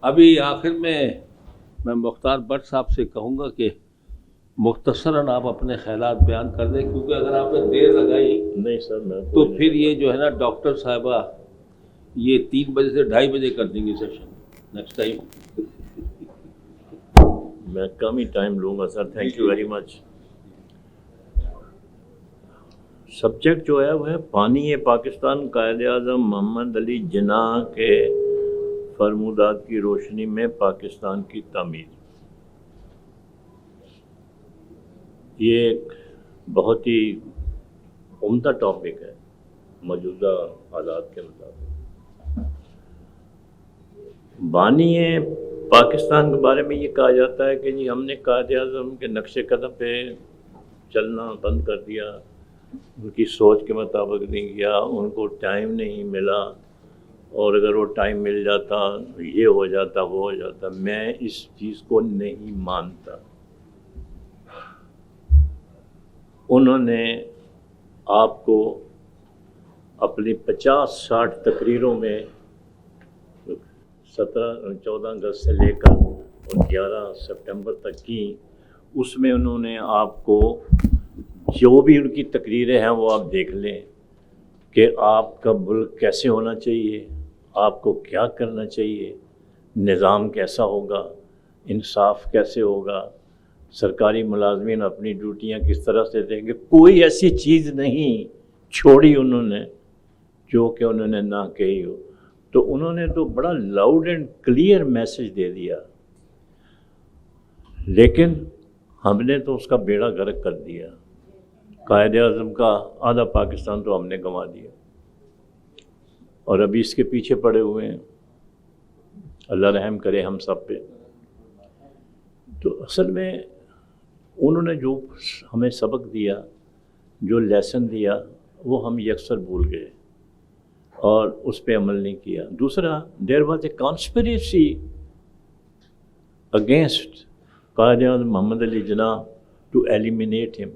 ابھی آخر میں مختار بٹ صاحب سے کہوں گا کہ مختصراً آپ اپنے خیالات بیان کر دیں، کیونکہ اگر آپ نے دیر لگائی نہیں سر میں تو پھر یہ جو ہے نا ڈاکٹر صاحبہ یہ 3 بجے سے 2:30 بجے کر دیں گے سیشن نیکسٹ ٹائم. میں کم ہی ٹائم لوں گا sir. Thank you very much. Subject جو ہے وہ ہے بانی پاکستان قائد اعظم محمد علی جناح کے فرمودات کی روشنی میں پاکستان کی تعمیر. یہ ایک بہت ہی عمدہ ٹاپک ہے موجودہ حالات کے مطابق. بانی پاکستان کے بارے میں یہ کہا جاتا ہے کہ جی ہم نے قائد اعظم کے نقش قدم پہ چلنا بند کر دیا، ان کی سوچ کے مطابق نہیں کیا، ان کو ٹائم نہیں ملا، اور اگر وہ ٹائم مل جاتا یہ ہو جاتا وہ ہو جاتا. میں اس چیز کو نہیں مانتا. انہوں نے آپ کو اپنی 50-60 تقریروں میں 14 اگست سے لے کر اور 11 سپٹمبر تک کی، اس میں انہوں نے آپ کو جو بھی ان کی تقریریں ہیں وہ آپ دیکھ لیں کہ آپ کا ملک کیسے ہونا چاہیے، آپ کو کیا کرنا چاہیے، نظام کیسا ہوگا، انصاف کیسے ہوگا، سرکاری ملازمین اپنی ڈیوٹیاں کس طرح سے دیں گے. کوئی ایسی چیز نہیں چھوڑی انہوں نے جو کہ انہوں نے نہ کہی ہو. تو انہوں نے تو بڑا لاؤڈ اینڈ کلیئر میسج دے دیا، لیکن ہم نے تو اس کا بیڑا غرق کر دیا. قائد اعظم کا آدھا پاکستان تو ہم نے گنوا دیا اور ابھی اس کے پیچھے پڑے ہوئے ہیں. اللہ رحم کرے ہم سب پہ. تو اصل میں انہوں نے جو ہمیں سبق دیا، جو لیسن دیا، وہ ہم یکسر بھول گئے اور اس پہ عمل نہیں کیا. دوسرا، there was a conspiracy against Quaid Azam Muhammad Ali Jinnah to eliminate ہم.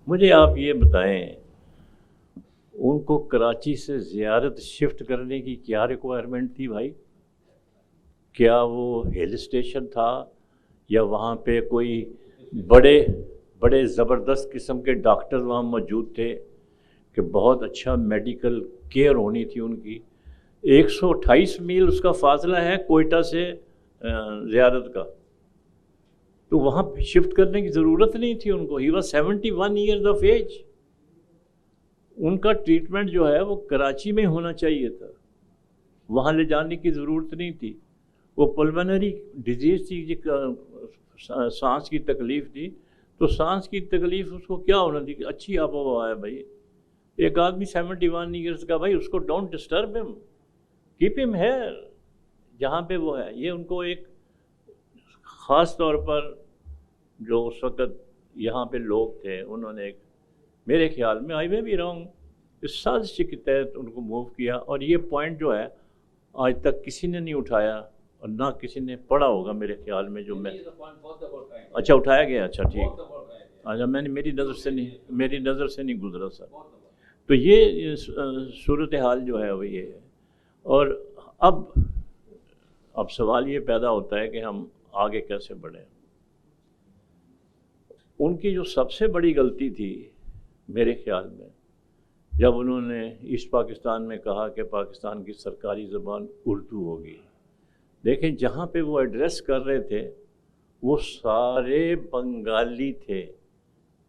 مجھے آپ یہ بتائیں ان کو کراچی سے زیارت شفٹ کرنے کی کیا ریکوائرمنٹ تھی بھائی؟ کیا وہ ہل اسٹیشن تھا یا وہاں پہ کوئی بڑے زبردست قسم کے ڈاکٹر وہاں موجود تھے کہ بہت اچھا میڈیکل کیئر ہونی تھی ان کی؟ 128 میل اس کا فاصلہ ہے کوئٹہ سے زیارت کا، تو وہاں شفٹ کرنے کی ضرورت نہیں تھی ان کو. He was 71 years of age. ان کا ٹریٹمنٹ جو ہے وہ کراچی میں ہونا چاہیے تھا، وہاں لے جانے کی ضرورت نہیں تھی. وہ پلمنری ڈیزیز تھی، سانس کی تکلیف تھی، تو سانس کی تکلیف اس کو کیا ہونا تھی کہ اچھی آب و ہوا ہے بھائی. ایک آدمی 71 ایئرز کا، بھائی اس کو ڈونٹ ڈسٹرب ہم، کیپ ہم ہیئر جہاں پہ وہ ہے. یہ ان کو ایک خاص طور پر جو اس وقت یہاں پہ لوگ تھے، انہوں نے ایک میرے خیال میں آئی میں بھی رہوں اس سازش کے تحت ان کو موو کیا. اور یہ پوائنٹ جو ہے آج تک کسی نے نہیں اٹھایا اور نہ کسی نے پڑھا ہوگا میرے خیال میں. جو میں اچھا اٹھایا گیا، اچھا ٹھیک. اچھا میں نے میری نظر سے نہیں گزرا سر. تو یہ صورتحال جو ہے وہ یہ ہے. اور اب سوال یہ پیدا ہوتا ہے کہ ہم آگے کیسے بڑھیں. ان کی جو سب سے بڑی غلطی تھی میرے خیال میں، جب انہوں نے ایسٹ پاکستان میں کہا کہ پاکستان کی سرکاری زبان اردو ہوگی. دیکھیں جہاں پہ وہ ایڈریس کر رہے تھے وہ سارے بنگالی تھے.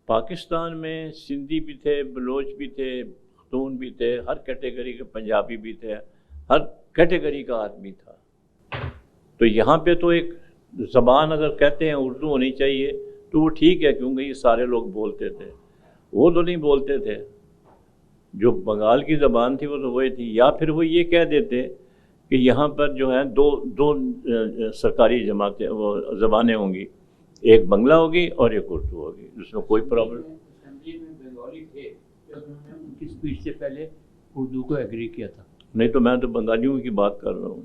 پاکستان میں سندھی بھی تھے، بلوچ بھی تھے، ختون بھی تھے، ہر کیٹیگری کے، پنجابی بھی تھے، ہر کیٹیگری کا آدمی تھا. تو یہاں پہ تو ایک زبان اگر کہتے ہیں اردو ہونی چاہیے تو وہ ٹھیک ہے، کیونکہ یہ سارے لوگ بولتے تھے. وہ تو نہیں بولتے تھے. جو بنگال کی زبان تھی وہ تو وہی تھی. یا پھر وہ یہ کہہ دیتے کہ یہاں پر جو ہے دو سرکاری جماعتیں وہ زبانیں ہوں گی، ایک بنگلہ ہوگی اور ایک اردو ہوگی، جس میں کوئی پرابلم. اسمبلی میں بنگالی تھے، ان کی اسپیچ سے پہلے اردو کو ایگری کیا تھا. نہیں تو میں تو بنگالیوں کی بات کر رہا ہوں.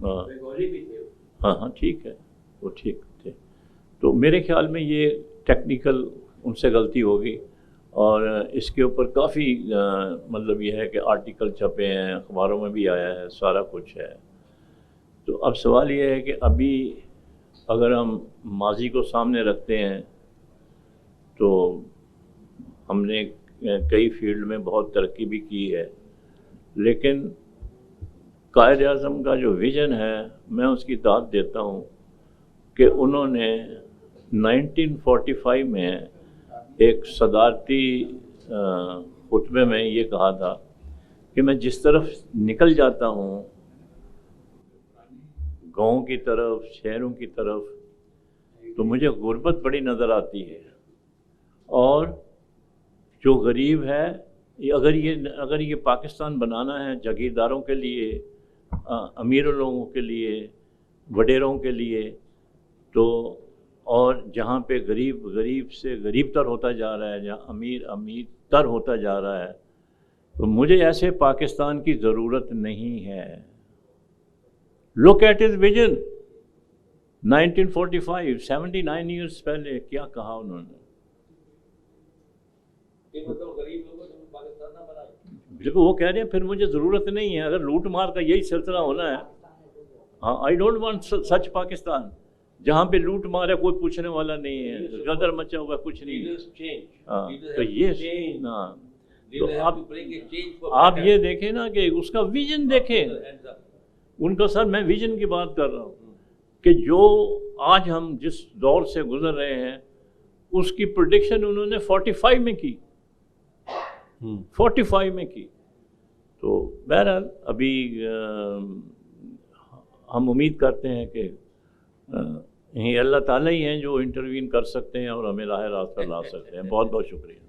ہاں بنگالی بھی تھے. ہاں ٹھیک ہے، وہ ٹھیک تھے. تو میرے خیال میں یہ ٹیکنیکل ان سے غلطی ہوگی. اور اس کے اوپر کافی مطلب یہ ہے کہ آرٹیکل چھپے ہیں، اخباروں میں بھی آیا ہے، سارا کچھ ہے. تو تو اب سوال یہ ہے کہ ابھی اگر ہم ماضی کو سامنے رکھتے ہیں تو ہم نے کئی فیلڈ میں بہت ترقی بھی کی ہے، لیکن قائد اعظم کا جو ویژن ہے میں اس کی داد دیتا ہوں کہ انہوں نے 1945 میں ایک صدارتی خطبے میں یہ کہا تھا کہ میں جس طرف نکل جاتا ہوں گاؤں کی طرف، شہروں کی طرف، تو مجھے غربت بڑی نظر آتی ہے، اور جو غریب ہے اگر یہ پاکستان بنانا ہے جاگیرداروں کے لیے، امیر لوگوں کے لیے، وڈیروں کے لیے، تو اور جہاں پہ غریب سے غریب تر ہوتا جا رہا ہے، جہاں امیر تر ہوتا جا رہا ہے، تو مجھے ایسے پاکستان کی ضرورت نہیں ہے۔ Look at his vision 1945 79 years پہلے کیا کہا انہوں نے؟ بالکل وہ کہہ رہے ہیں پھر مجھے ضرورت نہیں ہے۔ اگر لوٹ مار کا یہی سلسلہ ہونا ہے، ہاں آئی ڈونٹ وانٹ سچ پاکستان جہاں پہ لوٹ مار ہے، کوئی پوچھنے والا نہیں ہے، غدر مچا ہوا کچھ نہیں ہے۔ ہاں تو یہ ہاں تو آپ یہ دیکھیں نا کہ اس کا ویژن دیکھیں ان کا۔ سر میں ویژن کی بات کر رہا ہوں کہ جو آج ہم جس دور سے گزر رہے ہیں اس کی پریڈکشن انہوں نے 45 میں کی، 45 میں کی۔ تو بہرحال ابھی ہم امید کرتے ہیں کہ یہ اللہ تعالیٰ ہی ہیں جو انٹروین کر سکتے ہیں اور ہمیں راہ راست پر لا سکتے ہیں۔ بہت بہت شکریہ۔